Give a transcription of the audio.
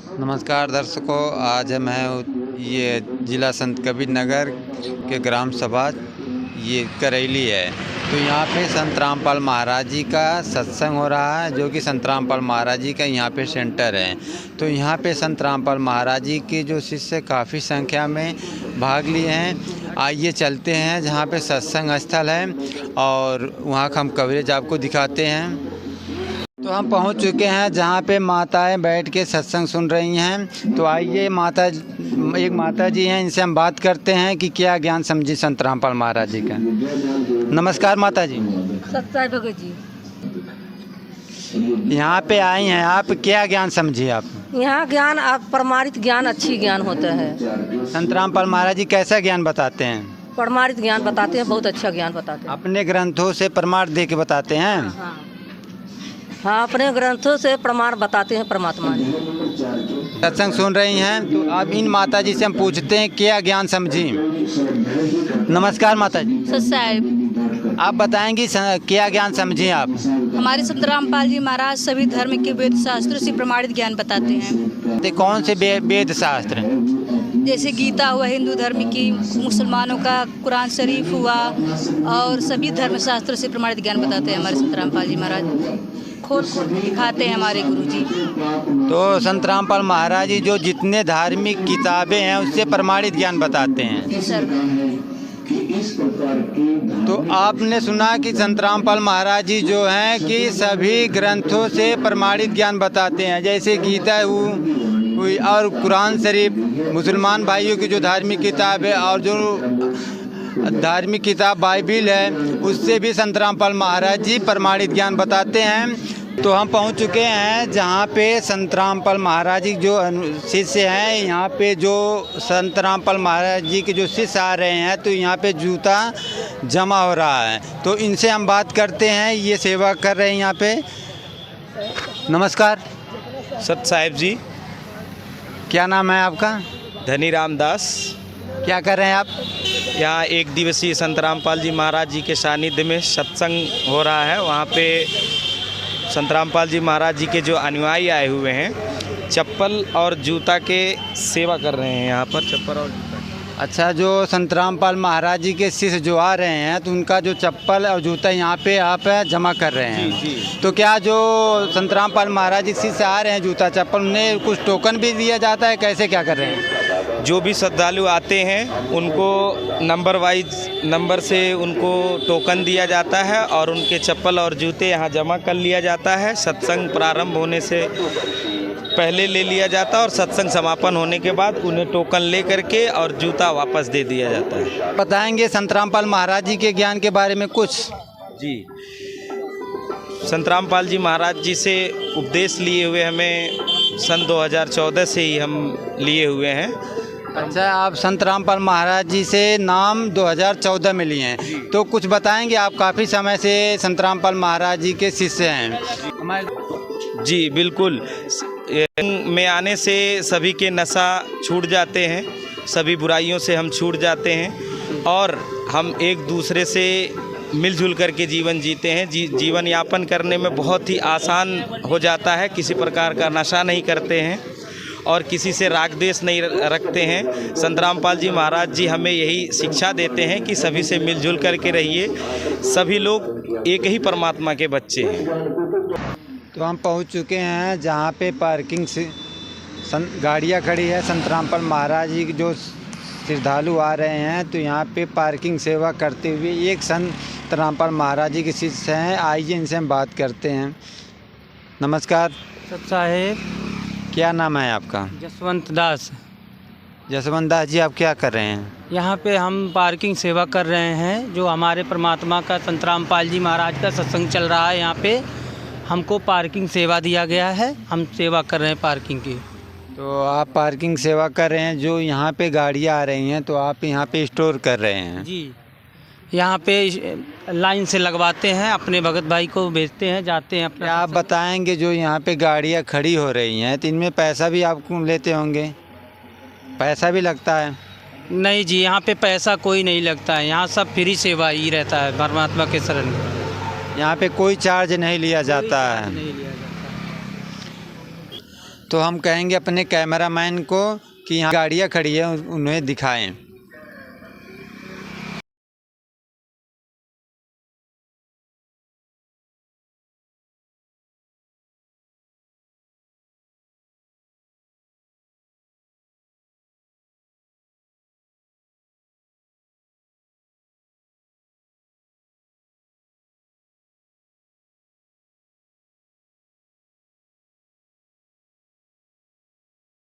नमस्कार दर्शकों, आज मैं ये ज़िला संत कबीर नगर के ग्राम सभा ये करेली है। तो यहाँ पे संत रामपाल महाराज जी का सत्संग हो रहा है, जो कि संत रामपाल महाराज जी का यहाँ पे सेंटर है। तो यहाँ पे संत रामपाल महाराज जी के जो शिष्य काफ़ी संख्या में भाग लिए हैं। आइए चलते हैं जहाँ पे सत्संग स्थल है और वहाँ का हम कवरेज आपको दिखाते हैं। तो हम पहुंच चुके हैं जहां पे माताएं बैठ के सत्संग सुन रही हैं। तो आइए एक माता जी हैं, इनसे हम बात करते हैं कि क्या ज्ञान समझी संत रामपाल महाराज जी का। नमस्कार माता जी। सत्य भगत जी। यहाँ पे आई हैं आप, क्या ज्ञान समझी आप? यहाँ ज्ञान आप प्रमाणित ज्ञान अच्छी ज्ञान होता है। संत रामपाल महाराज जी कैसा ज्ञान बताते हैं? प्रमाणित ज्ञान बताते हैं, बहुत अच्छा ज्ञान बताते हैं। अपने ग्रंथों से प्रमाण दे के बताते हैं। हाँ, अपने ग्रंथों से प्रमाण बताते हैं परमात्मा जी। सत्संग सुन रही हैं, तो अब इन माता जी से हम पूछते हैं क्या ज्ञान समझी। नमस्कार माता जी। साहब, आप बताएंगी क्या ज्ञान समझे आप? हमारे संत रामपाल जी महाराज सभी धर्म के वेद शास्त्रों से प्रमाणित ज्ञान बताते हैं। तो कौन से वेद शास्त्र? जैसे गीता हुआ हिंदू धर्म की, मुसलमानों का कुरान शरीफ हुआ, और सभी धर्म शास्त्रों से प्रमाणित ज्ञान बताते हैं हमारे संत रामपाल जी महाराज। खोल दिखाते हैं हमारे गुरु जी। तो संत रामपाल महाराज जी जो जितने धार्मिक किताबें हैं उससे प्रमाणित ज्ञान बताते हैं। जी सर। तो आपने सुना कि संत रामपाल महाराज जी जो हैं कि सभी ग्रंथों से प्रमाणित ज्ञान बताते हैं, जैसे गीता हुई और कुरान शरीफ, मुसलमान भाइयों की जो धार्मिक किताब है, और जो धार्मिक किताब बाइबिल है, उससे भी संत रामपाल महाराज जी प्रमाणित ज्ञान बताते हैं। तो हम पहुंच चुके हैं जहां पे संत रामपाल महाराज जी जो शिष्य हैं। यहाँ पे जो संत रामपाल महाराज जी के जो शिष्य आ रहे हैं, तो यहाँ पे जूता जमा हो रहा है। तो इनसे हम बात करते हैं, ये सेवा कर रहे हैं यहाँ पे। नमस्कार। सत साहिब जी। क्या नाम है आपका? धनी रामदास। क्या कर रहे हैं आप? यहाँ एक दिवसीय संत रामपाल जी महाराज जी के सानिध्य में सत्संग हो रहा है। वहाँ पे संत रामपाल जी महाराज जी के जो अनुयायी आए हुए हैं, चप्पल और जूता के सेवा कर रहे हैं यहाँ पर, चप्पल और जूता। अच्छा, जो संत रामपाल महाराज जी के शिष्य जो आ रहे हैं, तो उनका जो चप्पल और जूता यहाँ पे आप जमा कर रहे हैं। जी जी। तो क्या जो संत रामपाल महाराज जी शिष्य आ रहे हैं जूता चप्पल, उन्हें कुछ टोकन भी दिया जाता है? कैसे क्या कर रहे हैं? जो भी श्रद्धालु आते हैं उनको नंबर वाइज नंबर से उनको टोकन दिया जाता है और उनके चप्पल और जूते यहाँ जमा कर लिया जाता है। सत्संग प्रारंभ होने से पहले ले लिया जाता है और सत्संग समापन होने के बाद उन्हें टोकन ले करके और जूता वापस दे दिया जाता है। बताएंगे संत रामपाल महाराज जी के ज्ञान के बारे में कुछ? जी, संत रामपाल जी महाराज जी से उपदेश लिए हुए हमें सन 2014 से ही हम लिए हुए हैं। अच्छा, आप संत रामपाल महाराज जी से नाम 2014 में लिए हैं। तो कुछ बताएंगे, आप काफ़ी समय से संत रामपाल महाराज जी के शिष्य हैं। जी बिल्कुल। में आने से सभी के नशा छूट जाते हैं, सभी बुराइयों से हम छूट जाते हैं और हम एक दूसरे से मिलजुल करके जीवन जीते हैं। जीवन यापन करने में बहुत ही आसान हो जाता है। किसी प्रकार का नशा नहीं करते हैं और किसी से राग द्वेष नहीं रखते हैं। संत रामपाल जी महाराज जी हमें यही शिक्षा देते हैं कि सभी से मिलजुल करके रहिए, सभी लोग एक ही परमात्मा के बच्चे हैं। तो हम पहुंच चुके हैं जहां पे पार्किंग से गाड़ियां खड़ी है। संत रामपाल महाराज जी जो श्रद्धालु आ रहे हैं, तो यहाँ पे पार्किंग सेवा करते हुए एक संत रामपाल महाराज जी के शिष्य हैं। आइए इनसे हम बात करते हैं। नमस्कार। सत साहेब। क्या नाम है आपका? जसवंत दास। जसवंत दास जी, आप क्या कर रहे हैं यहाँ पे? हम पार्किंग सेवा कर रहे हैं। जो हमारे परमात्मा का संत रामपाल जी महाराज का सत्संग चल रहा है, यहाँ पे हमको पार्किंग सेवा दिया गया है, हम सेवा कर रहे हैं पार्किंग की। तो आप पार्किंग सेवा कर रहे हैं, जो यहाँ पे गाड़ियाँ आ रही हैं तो आप यहाँ पे स्टोर कर रहे हैं? जी, यहाँ पे लाइन से लगवाते हैं, अपने भगत भाई को भेजते हैं, जाते हैं अपना। आप बताएंगे जो यहाँ पे गाड़ियाँ खड़ी हो रही हैं, तो इनमें पैसा भी आपको लेते होंगे? पैसा भी लगता है? नहीं जी, यहाँ पे पैसा कोई नहीं लगता है। यहाँ सब फ्री सेवा ही रहता है परमात्मा के शरण में। यहाँ पे कोई चार्ज नहीं लिया जाता है? नहीं लिया जाता। तो हम कहेंगे अपने कैमरामैन को कि यहाँ गाड़ियाँ खड़ी है उन्हें दिखाएं।